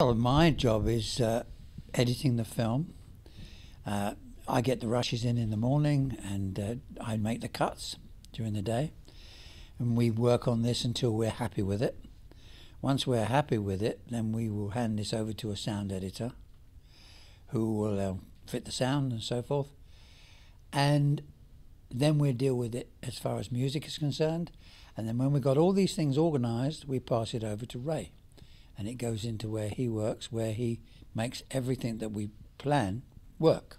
Well, my job is editing the film. I get the rushes in the morning, and I make the cuts during the day, and we work on this until we're happy with it. Once we're happy with it, then we will hand this over to a sound editor who will fit the sound and so forth, and then we'll deal with it as far as music is concerned. And then when we've got all these things organised, we pass it over to Ray, and it goes into where he works, where he makes everything that we plan work.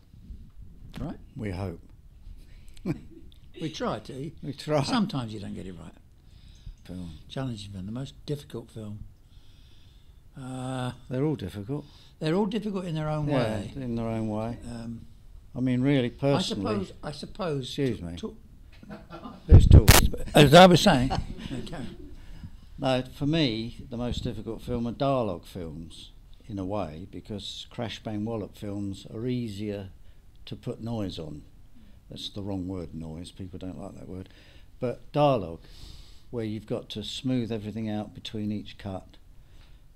Right? We hope. We try to. We try. Sometimes you don't get it right. Film. Challenging film, the most difficult film. They're all difficult. They're all difficult in their own way. In their own way. I mean, really, personally. I suppose. Excuse me. Who's talking? As I was saying. Okay. No, for me, the most difficult film are dialogue films, in a way, because crash bang wallop films are easier to put noise on. That's the wrong word, noise. People don't like that word. But dialogue, where you've got to smooth everything out between each cut,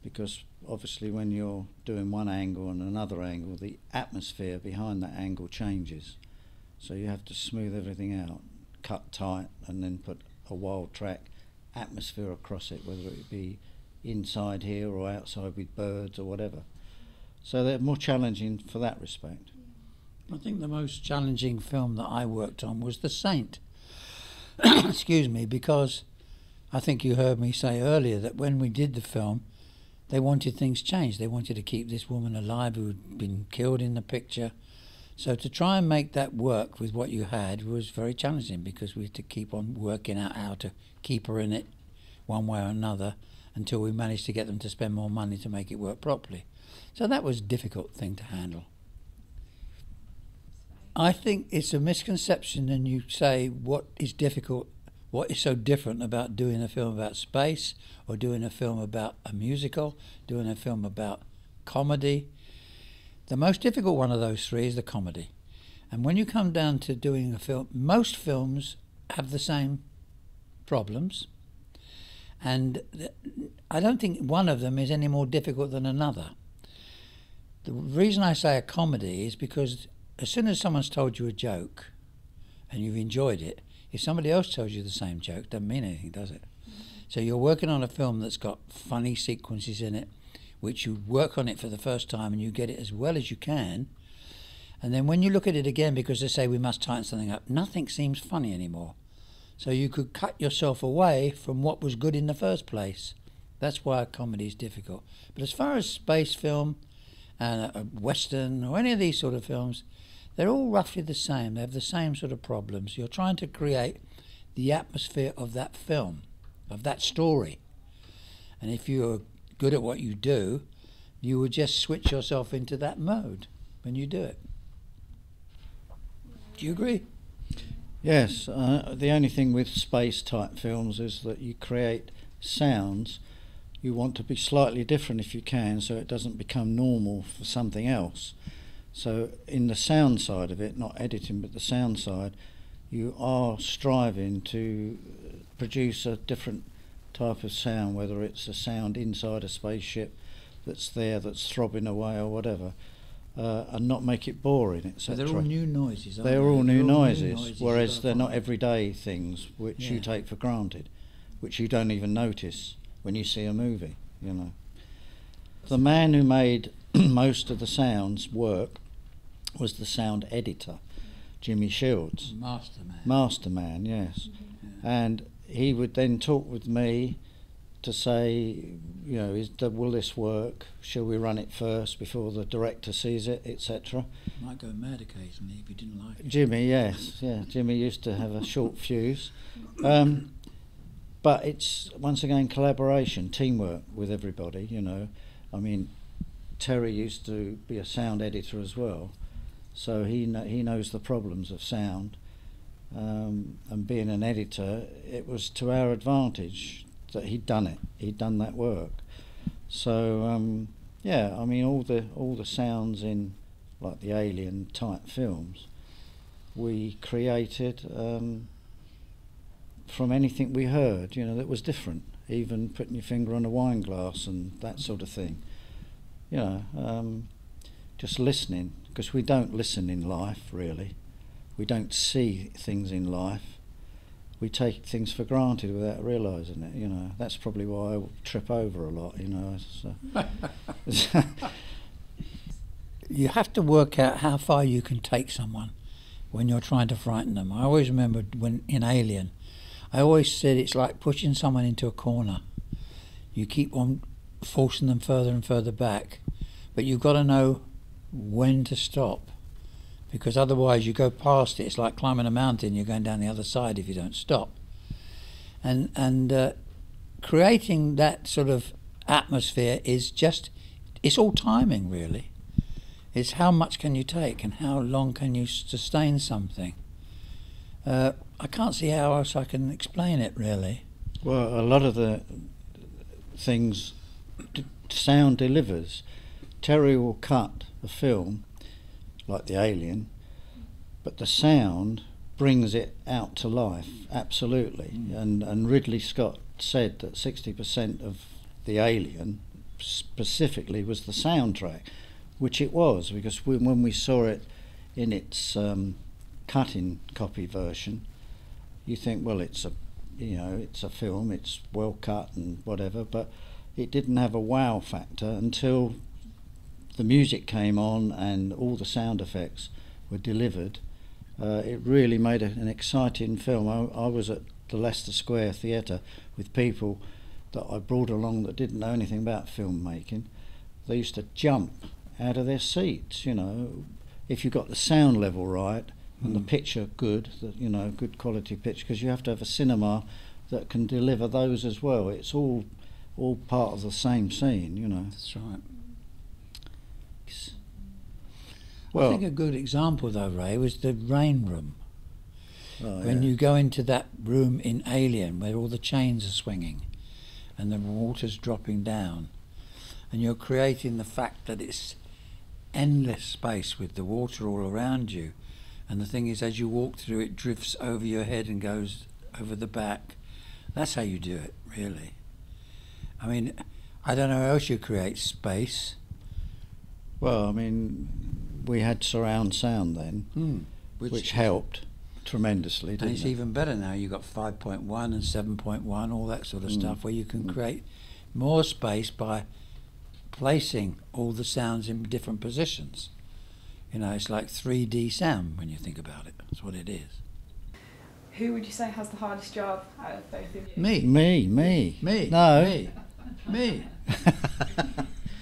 because obviously when you're doing one angle and another angle, the atmosphere behind that angle changes. So you have to smooth everything out, cut tight, and then put a wild track atmosphere across it, whether it be inside here or outside with birds or whatever. So they're more challenging for that respect. I think the most challenging film that I worked on was The Saint. Excuse me, because I think you heard me say earlier that when we did the film, they wanted things changed. They wanted to keep this woman alive who had been killed in the picture. So to try and make that work with what you had was very challenging, because we had to keep on working out how to keep her in it one way or another until we managed to get them to spend more money to make it work properly. So that was a difficult thing to handle. I think it's a misconception when you say what is difficult, what is so different about doing a film about space, or doing a film about a musical, doing a film about comedy. The most difficult one of those three is the comedy. And when you come down to doing a film, most films have the same problems, and I don't think one of them is any more difficult than another. The reason I say a comedy is because as soon as someone's told you a joke and you've enjoyed it, if somebody else tells you the same joke, it doesn't mean anything, does it? So you're working on a film that's got funny sequences in it, which you work on it for the first time and you get it as well as you can, and then when you look at it again, because they say we must tighten something up, nothing seems funny anymore. So you could cut yourself away from what was good in the first place. That's why a comedy is difficult. But as far as space film and a western or any of these sort of films, they're all roughly the same. They have the same sort of problems. You're trying to create the atmosphere of that film, of that story. And if you're good at what you do, you would just switch yourself into that mode when you do it. Do you agree? Yes, the only thing with space type films is that you create sounds. You want to be slightly different if you can, so it doesn't become normal for something else. So in the sound side of it, not editing but the sound side, you are striving to produce a different type of sound, whether it's a sound inside a spaceship that's there, that's throbbing away or whatever, and not make it boring, etc. So they're all new noises, aren't they? They're all new noises, whereas they're not everyday things which you Yeah. take for granted, which you don't even notice when you see a movie, you know. The man who made most of the sounds work was the sound editor, Jimmy Shields. Masterman, yes. Yeah. And he would then talk with me to say, you know, will this work? Shall we run it first before the director sees it, etc. Might go mad occasionally if you didn't like it. Jimmy, yes, yeah. Jimmy used to have a short fuse. But it's, once again, collaboration, teamwork with everybody, you know. I mean, Terry used to be a sound editor as well, so he knows the problems of sound. And being an editor, it was to our advantage that he'd done it. He'd done that work. So yeah, I mean, all the sounds in like the Alien type films, we created from anything we heard, you know, that was different. Even putting your finger on a wine glass and that sort of thing. You know, just listening, because we don't listen in life, really. We don't see things in life. We take things for granted without realising it, you know. That's probably why I trip over a lot, you know. You have to work out how far you can take someone when you're trying to frighten them. I always remember when in Alien, I always said it's like pushing someone into a corner. You keep on forcing them further and further back, but you've got to know when to stop, because otherwise you go past it. It's like climbing a mountain, you're going down the other side if you don't stop. And creating that sort of atmosphere is just, it's all timing really. It's how much can you take and how long can you sustain something. I can't see how else I can explain it really. Well, a lot of the things sound delivers. Terry will cut a film like The Alien, but the sound brings it out to life, absolutely. And Ridley Scott said that 60% of The Alien specifically was the soundtrack, which it was, because when we saw it in its cut-in copy version, you think, well, it's a film, it's well cut and whatever, but it didn't have a wow factor until the music came on and all the sound effects were delivered. It really made an exciting film. I was at the Leicester Square Theatre with people that I brought along that didn't know anything about filmmaking. They used to jump out of their seats, you know, if you got the sound level right and the picture good, good quality picture, because you have to have a cinema that can deliver those as well. It's all part of the same scene, you know. That's right. Well, I think a good example though, Ray, was the rain room. When yeah. you go into that room in Alien where all the chains are swinging and the water's dropping down, and you're creating the fact that it's endless space with the water all around you, and the thing is, as you walk through, it drifts over your head and goes over the back. That's how you do it, really. I mean, I don't know how else you create space. Well, I mean, we had surround sound then, which helped tremendously, didn't and it's it? even better now. You've got 5.1 and 7.1, all that sort of stuff, where you can create more space by placing all the sounds in different positions. You know, it's like 3D sound when you think about it. That's what it is. Who would you say has the hardest job out of both of you? Me. Me. No. Me.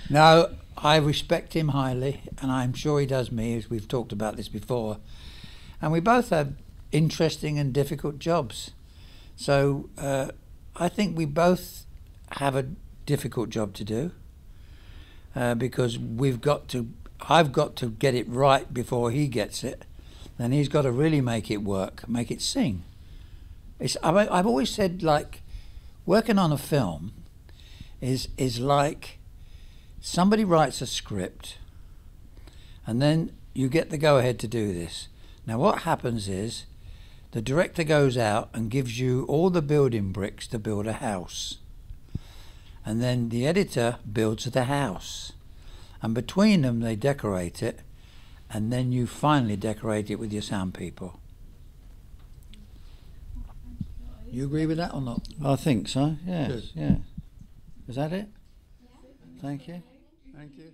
No, I respect him highly, and I'm sure he does me, as we've talked about this before. And we both have interesting and difficult jobs. So I think we both have a difficult job to do, because I've got to get it right before he gets it. Then he's got to really make it work, make it sing. I've always said, like, working on a film is like somebody writes a script and then you get the go-ahead to do this. Now what happens is the director goes out and gives you all the building bricks to build a house, and then the editor builds the house, and between them they decorate it, and then you finally decorate it with your sound people. You agree with that or not? I think so, yeah. Good. Yeah. Is that it? Thank you. Thank you.